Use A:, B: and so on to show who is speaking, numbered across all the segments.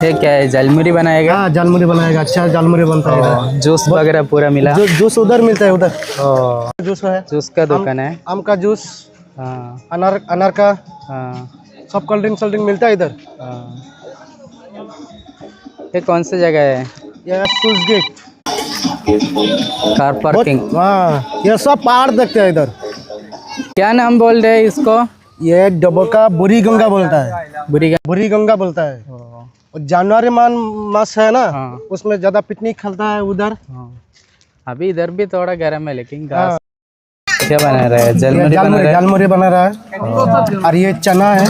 A: ये क्या है, जलमुरी बनाएगा?
B: हाँ जलमुरी बनाएगा, अच्छा जलमुरी बनता है इधर।
A: जूस वगैरह पूरा मिला?
B: जूस उधर मिलता है उधर। जूस है,
A: जूस का दुकान है।
B: आम का जूस,
A: हाँ
B: अनार का,
A: हाँ
B: सब कोल्ड ड्रिंक मिलता है इधर।
A: हाँ। ये कौन सी जगह है?
B: ये स्कूल गेट,
A: कार पार्किंग।
B: हाँ ये सब पहाड़ देखते हैं इधर।
A: क्या नाम बोल रहे हैं इसको?
B: ये डबो का बुरी गंगा बोलता है, बुरी गंगा बोलता है। और जनवरी मास है ना,
A: हाँ।
B: उसमें ज्यादा पिकनिक खेलता है उधर।
A: हाँ। अभी इधर भी थोड़ा गर्म है लेकिन घास। क्या बना रहा है?
B: जलमुरी बना रहा है। और ये चना है,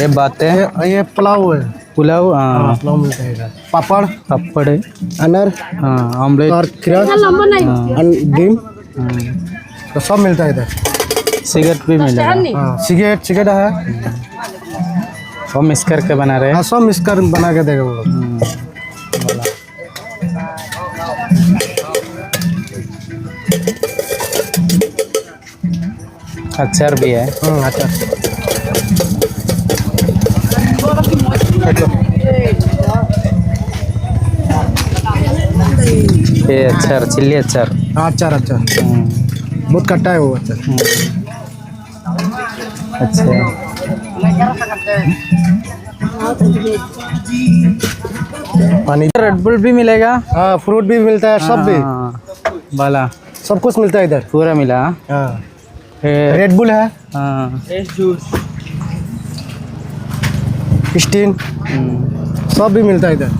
A: ये बातें,
B: ये पुलाव है।
A: पुलाव, हाँ
B: पुलाव मिलता है इधर। पापड़
A: है,
B: अनार,
A: हाँ ऑमलेट
B: और डिम, तो सब मिलता है इधर।
A: सिगरेट भी मिलेगा?
B: हाँ सिगरेट है,
A: वो मिक्स करके बना रहे हैं।
B: हाँ सब मिक्स कर बना के देगा वो लोग।
A: अचार भी है।
B: अच्छा।
A: ये अचार, चिल्ली अचार।
B: हाँ अचार बहुत खट्टा है वो अचार।
A: अच्छा,
B: पानी,
A: रेड बुल भी मिलेगा?
B: हाँ फ्रूट भी मिलता है, सब भी
A: वाला
B: सब कुछ मिलता है इधर।
A: पूरा मिला।
B: हाँ रेड बुल है,
A: हाँ
B: स्टीन, सब भी मिलता है इधर।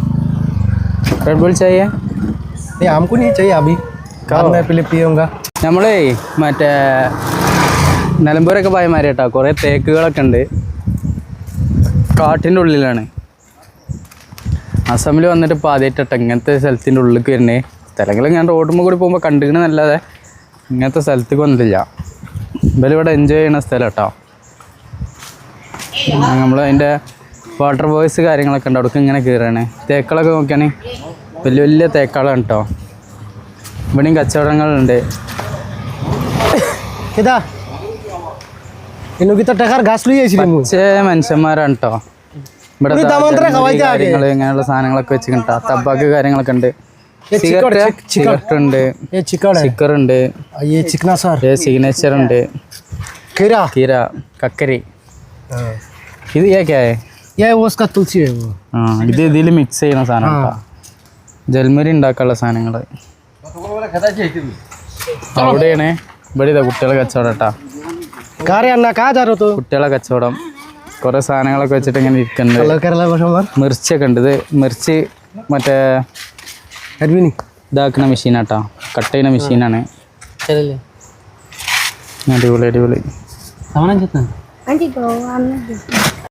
A: रेड बुल चाहिए?
B: नहीं हमको नहीं चाहिए अभी, बाद में पहले पियूंगा।
A: നമ്മളേ മറ്റേ നിലമ്പൂരൊക്കെ പോയ മാതിരി കേട്ടോ, കുറേ തേക്കുകളൊക്കെ ഉണ്ട്, കാട്ടിൻ്റെ ഉള്ളിലാണ്. അസമിൽ വന്നിട്ട് ഇപ്പോൾ ആദ്യമായിട്ടോ ഇങ്ങനത്തെ സ്ഥലത്തിൻ്റെ ഉള്ളിലേക്ക് വരുന്നേ. സ്ഥലങ്ങൾ ഞാൻ റോഡുമ്പോൾ കൂടി പോകുമ്പോൾ കണ്ടിരിക്കണമെന്നല്ലാതെ ഇങ്ങനത്തെ സ്ഥലത്തേക്ക് വന്നിട്ടില്ല. ഇവരിവിടെ എൻജോയ് ചെയ്യുന്ന സ്ഥലം കേട്ടോ. നമ്മൾ അതിൻ്റെ വാട്ടർ ബോയ്സ് കാര്യങ്ങളൊക്കെ ഉണ്ട്, അവിടേക്ക് ഇങ്ങനെ കയറുകയാണ്. തേക്കുകളൊക്കെ നോക്കുകയാണെങ്കിൽ വലിയ വലിയ തേക്കുകളാണ് കേട്ടോ. ഇവിടെയും കച്ചവടങ്ങളുണ്ട്. മനുഷ്യന്മാരാണ് കേട്ടോ ഇവിടെ. കാര്യങ്ങൾ ഇങ്ങനെയുള്ള സാധനങ്ങളൊക്കെ വെച്ച് കിട്ടാ, തബാക്ക് കാര്യങ്ങളൊക്കെ ഉണ്ട്. സിഗരറ്റ് ഉണ്ട്, ചിക്കർ ഉണ്ട്, സിഗ്നേച്ചർ ഉണ്ട്, കീര, കക്കരി. ഇത് ഇത് ഇതിൽ മിക്സ് ചെയ്യുന്ന സാധനം കേട്ടോ, ജൽമരി ഉണ്ടാക്കാനുള്ള സാധനങ്ങൾ അവിടെയാണ്. ഇവിടെ ഇതാ കുട്ടികളെ കച്ചവടം കേട്ടോ, കുട്ടികളെ കച്ചവടം. കുറേ സാധനങ്ങളൊക്കെ വെച്ചിട്ട് ഇങ്ങനെ ഇരിക്കുന്നുണ്ട്. മിർച്ചൊക്കെ ഉണ്ട്. ഇത് മിർച്ച് മറ്റേ ഇതാക്കുന്ന മെഷീനാട്ടോ, കട്ട് ചെയ്യുന്ന മെഷീനാണ്. അടിപൊളി.